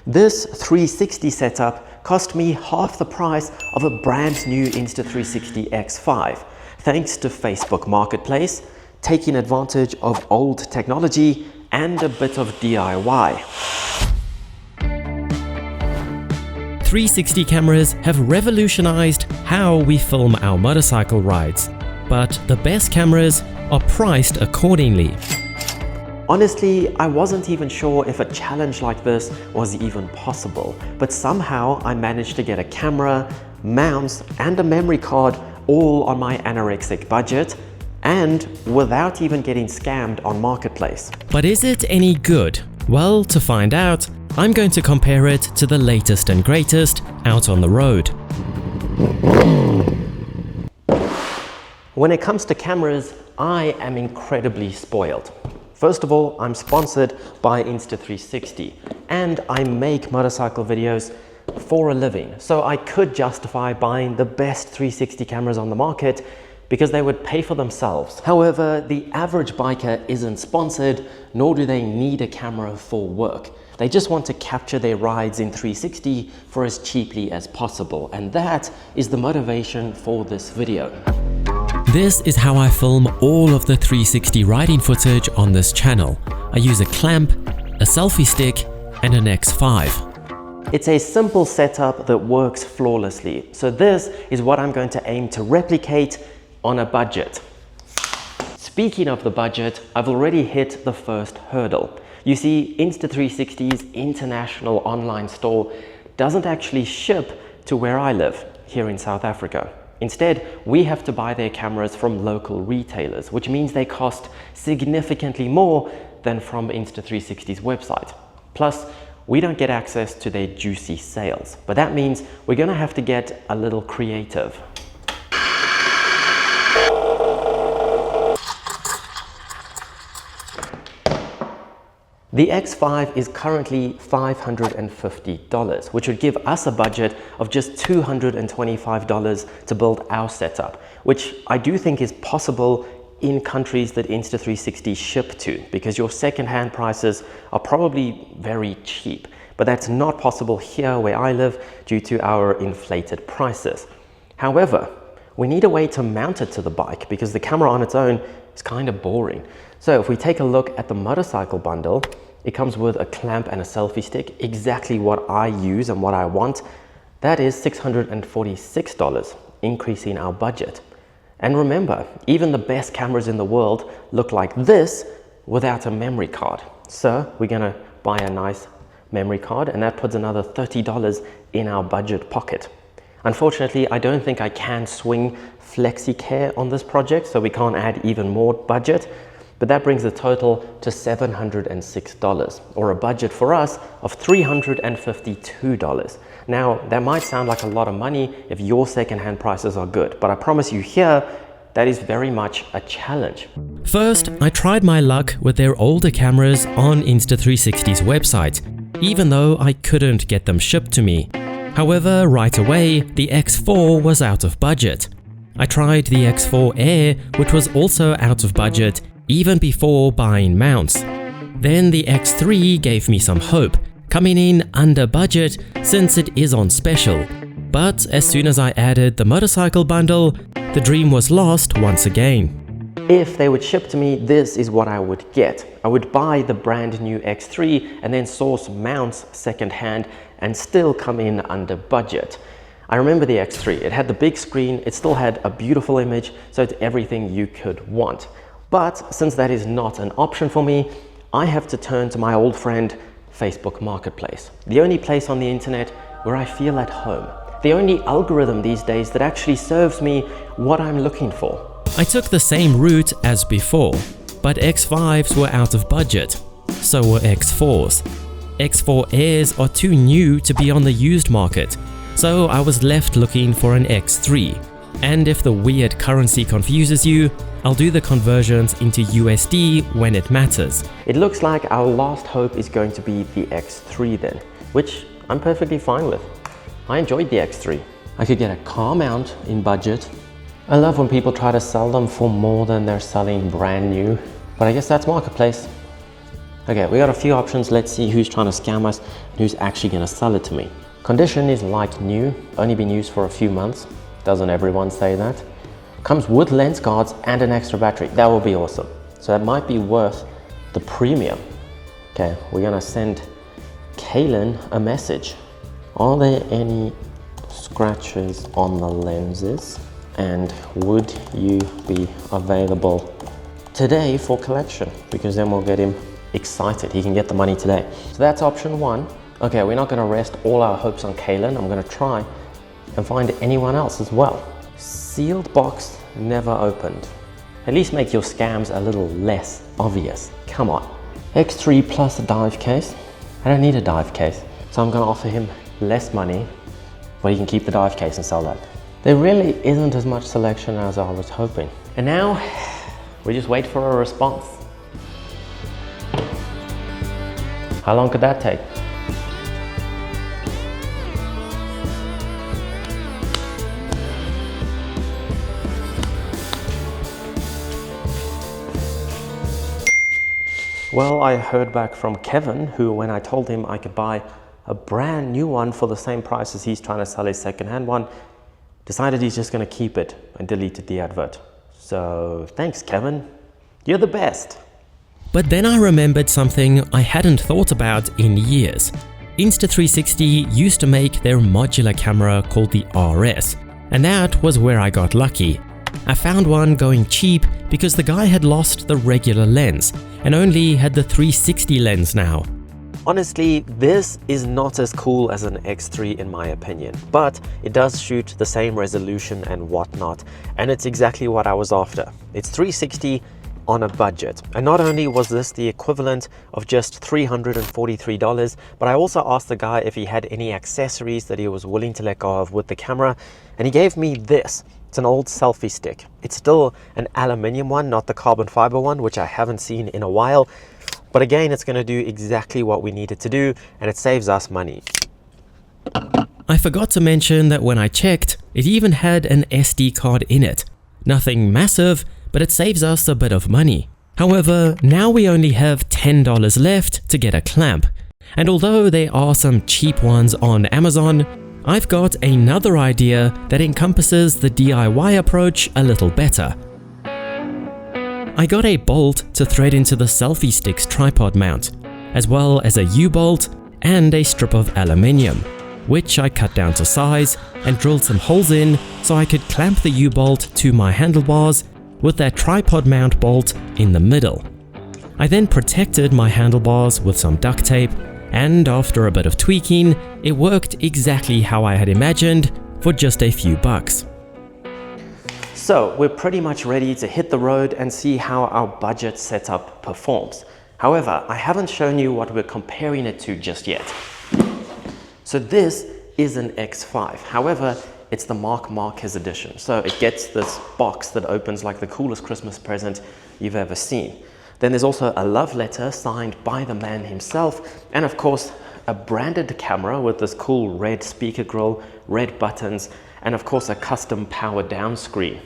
This 360 setup cost me half the price of a brand new Insta360 X5, thanks to Facebook Marketplace, taking advantage of old technology and a bit of DIY. 360 cameras have revolutionized how we film our motorcycle rides, but the best cameras are priced accordingly. Honestly, I wasn't even sure if a challenge like this was even possible, but somehow I managed to get a camera, mounts, and a memory card all on my anorexic budget, and without even getting scammed on Marketplace. But is it any good? Well, to find out, I'm going to compare it to the latest and greatest out on the road. When it comes to cameras, I am incredibly spoiled. First of all, I'm sponsored by Insta360 and I make motorcycle videos for a living. So I could justify buying the best 360 cameras on the market because they would pay for themselves. However, the average biker isn't sponsored, nor do they need a camera for work. They just want to capture their rides in 360 for as cheaply as possible. And that is the motivation for this video. This is how I film all of the 360 riding footage on this channel. I use a clamp, a selfie stick, and an X5. It's a simple setup that works flawlessly. So this is what I'm going to aim to replicate on a budget. Speaking of the budget, I've already hit the first hurdle. You see, Insta360's international online store doesn't actually ship to where I live, here in South Africa. Instead, we have to buy their cameras from local retailers, which means they cost significantly more than from Insta360's website. Plus, we don't get access to their juicy sales, but that means we're going to have to get a little creative. The X5 is currently $550, which would give us a budget of just $225 to build our setup, which I do think is possible in countries that Insta360 ship to, because your second-hand prices are probably very cheap. But that's not possible here where I live due to our inflated prices. However, we need a way to mount it to the bike because the camera on its own is kind of boring. So if we take a look at the motorcycle bundle, it comes with a clamp and a selfie stick, exactly what I use and what I want. That is $646, increasing our budget. And remember, even the best cameras in the world look like this without a memory card. So we're gonna buy a nice memory card, and that puts another $30 in our budget pocket. Unfortunately, I don't think I can swing FlexiCare on this project, so we can't add even more budget. But that brings the total to $706, or a budget for us of $352. Now, that might sound like a lot of money if your secondhand prices are good, but I promise you here, that is very much a challenge. First, I tried my luck with their older cameras on Insta360's website, even though I couldn't get them shipped to me. However, right away, the X4 was out of budget. I tried the X4 Air, which was also out of budget, even before buying mounts. Then the X3 gave me some hope, coming in under budget since it is on special. But as soon as I added the motorcycle bundle, the dream was lost once again. If they would ship to me, this is what I would get. I would buy the brand new X3 and then source mounts secondhand and still come in under budget. I remember the X3, it had the big screen, it still had a beautiful image, so it's everything you could want. But since that is not an option for me, I have to turn to my old friend, Facebook Marketplace. The only place on the internet where I feel at home. The only algorithm these days that actually serves me what I'm looking for. I took the same route as before, but X5s were out of budget. So were X4s. X4 Airs are too new to be on the used market, so I was left looking for an X3. And if the weird currency confuses you, I'll do the conversions into USD when it matters. It looks like our last hope is going to be the X3 then, which I'm perfectly fine with. I enjoyed the X3. I could get a car mount in budget. I love when people try to sell them for more than they're selling brand new, but I guess that's Marketplace. Okay, we got a few options. Let's see who's trying to scam us and who's actually going to sell it to me. Condition is like new, only been used for a few months. Doesn't everyone say that? Comes with lens guards and an extra battery. That will be awesome. So that might be worth the premium. Okay, we're going to send Kaylin a message. Are there any scratches on the lenses? And would you be available today for collection? Because then we'll get him excited. He can get the money today. So that's option one. Okay, we're not going to rest all our hopes on Kaylin. I'm going to try and find anyone else as well. Sealed box, never opened. At least make your scams a little less obvious. Come on. X3 plus a dive case. I don't need a dive case. So I'm going to offer him less money, but he can keep the dive case and sell that. There really isn't as much selection as I was hoping. And now we just wait for a response. How long could that take? Well, I heard back from Kevin, who, when I told him I could buy a brand new one for the same price as he's trying to sell his secondhand one, decided he's just going to keep it and deleted the advert. So thanks, Kevin. You're the best. But then I remembered something I hadn't thought about in years. Insta360 used to make their modular camera called the RS, and that was where I got lucky. I found one going cheap because the guy had lost the regular lens and only had the 360 lens now. Honestly, this is not as cool as an X3 in my opinion, but it does shoot the same resolution and whatnot, and it's exactly what I was after. It's 360 on a budget, and not only was this the equivalent of just $343, but I also asked the guy if he had any accessories that he was willing to let go of with the camera, and he gave me this. It's an old selfie stick. It's still an aluminium one, not the carbon fiber one, which I haven't seen in a while. But again, it's going to do exactly what we need it to do, and it saves us money. I forgot to mention that when I checked, it even had an SD card in it. Nothing massive, but it saves us a bit of money. However, now we only have $10 left to get a clamp. And although there are some cheap ones on Amazon, I've got another idea that encompasses the DIY approach a little better. I got a bolt to thread into the selfie stick's tripod mount, as well as a U-bolt and a strip of aluminium, which I cut down to size and drilled some holes in so I could clamp the U-bolt to my handlebars with that tripod mount bolt in the middle. I then protected my handlebars with some duct tape, and after a bit of tweaking, it worked exactly how I had imagined for just a few bucks. So we're pretty much ready to hit the road and see how our budget setup performs. However, I haven't shown you what we're comparing it to just yet. So this is an X5. However, it's the Marc Marquez edition. So it gets this box that opens like the coolest Christmas present you've ever seen. Then there's also a love letter signed by the man himself, and of course a branded camera with this cool red speaker grill, red buttons, and of course a custom power down screen.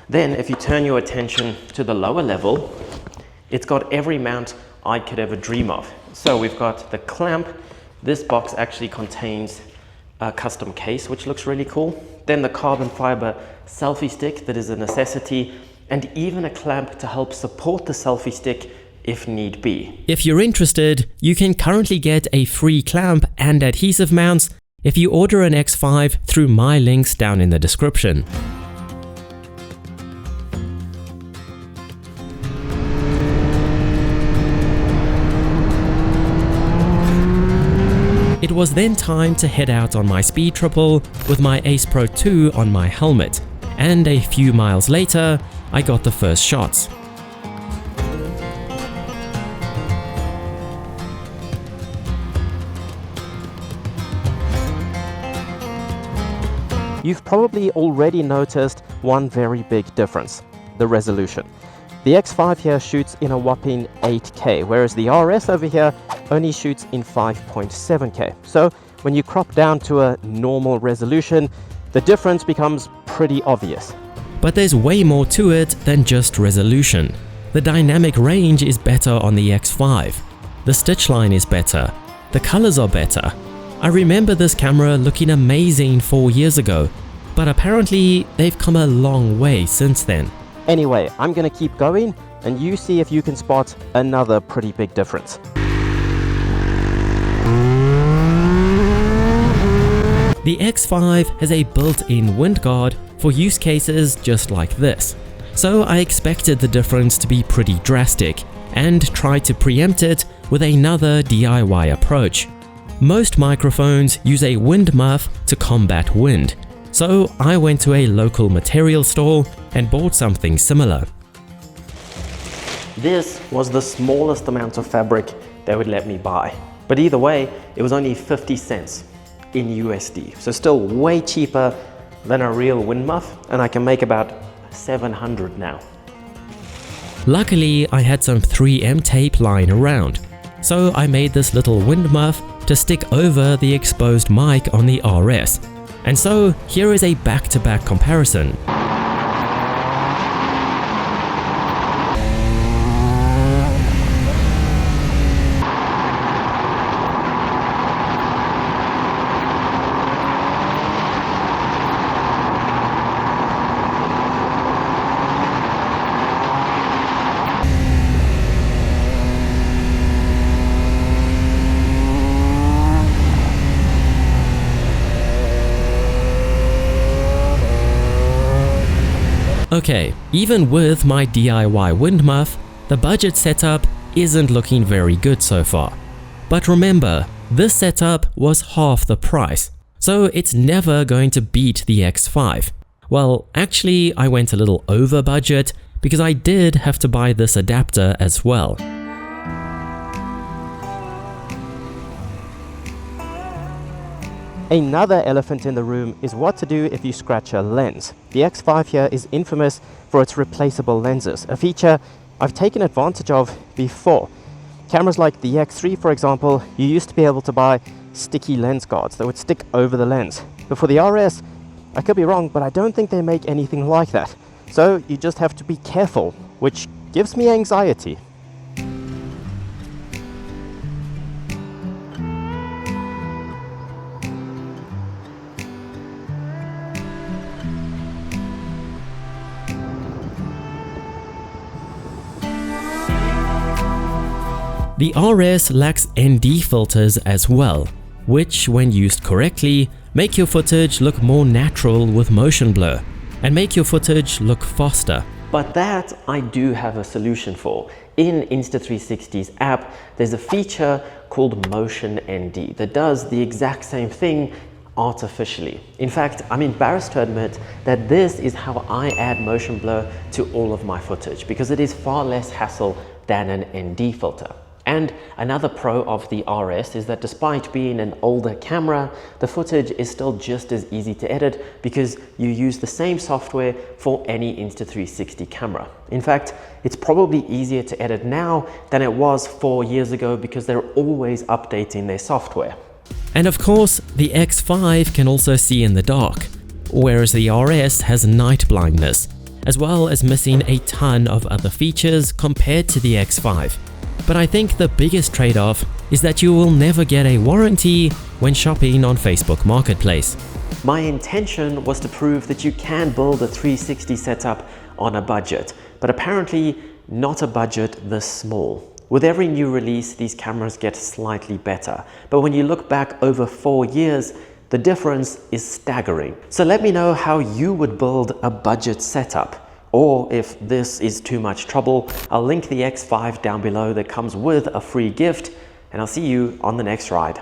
Then if you turn your attention to the lower level, it's got every mount I could ever dream of. So we've got the clamp. This box actually contains a custom case, which looks really cool. Then the carbon fiber selfie stick that is a necessity, and even a clamp to help support the selfie stick if need be. If you're interested, you can currently get a free clamp and adhesive mounts if you order an X5 through my links down in the description. It was then time to head out on my speed triple with my Ace Pro 2 on my helmet, and a few miles later, I got the first shots. You've probably already noticed one very big difference, the resolution. The X5 here shoots in a whopping 8K, whereas the RS over here only shoots in 5.7K. So when you crop down to a normal resolution, the difference becomes pretty obvious. But there's way more to it than just resolution. The dynamic range is better on the X5. The stitch line is better. The colors are better. I remember this camera looking amazing 4 years ago, but apparently they've come a long way since then. Anyway, I'm gonna keep going and you see if you can spot another pretty big difference. The X5 has a built-in wind guard for use cases just like this, so I expected the difference to be pretty drastic and tried to preempt it with another DIY approach. Most microphones use a wind muff to combat wind, so I went to a local material store and bought something similar. This was the smallest amount of fabric they would let me buy. But either way, it was only 50 cents in USD. So still way cheaper than a real wind muff, and I can make about 700 now. Luckily, I had some 3M tape lying around, so I made this little wind muff to stick over the exposed mic on the RS. And so here is a back-to-back comparison. Okay, even with my DIY wind muff, the budget setup isn't looking very good so far. But remember, this setup was half the price, so it's never going to beat the X5. Well, actually, I went a little over budget because I did have to buy this adapter as well. Another elephant in the room is what to do if you scratch a lens. The X5 here is infamous for its replaceable lenses, a feature I've taken advantage of before. Cameras like the X3, for example, you used to be able to buy sticky lens guards that would stick over the lens. But for the RS, I could be wrong, but I don't think they make anything like that. So you just have to be careful, which gives me anxiety. The RS lacks ND filters as well, which when used correctly, make your footage look more natural with motion blur, and make your footage look faster. But that I do have a solution for. In Insta360's app, there's a feature called Motion ND that does the exact same thing artificially. In fact, I'm embarrassed to admit that this is how I add motion blur to all of my footage, because it is far less hassle than an ND filter. And another pro of the RS is that despite being an older camera, the footage is still just as easy to edit because you use the same software for any Insta360 camera. In fact, it's probably easier to edit now than it was 4 years ago because they're always updating their software. And of course, the X5 can also see in the dark, whereas the RS has night blindness, as well as missing a ton of other features compared to the X5. But I think the biggest trade-off is that you will never get a warranty when shopping on Facebook Marketplace. My intention was to prove that you can build a 360 setup on a budget, but apparently not a budget this small. With every new release, these cameras get slightly better, but when you look back over 4 years, the difference is staggering. So let me know how you would build a budget setup. Or if this is too much trouble, I'll link the X5 down below that comes with a free gift, and I'll see you on the next ride.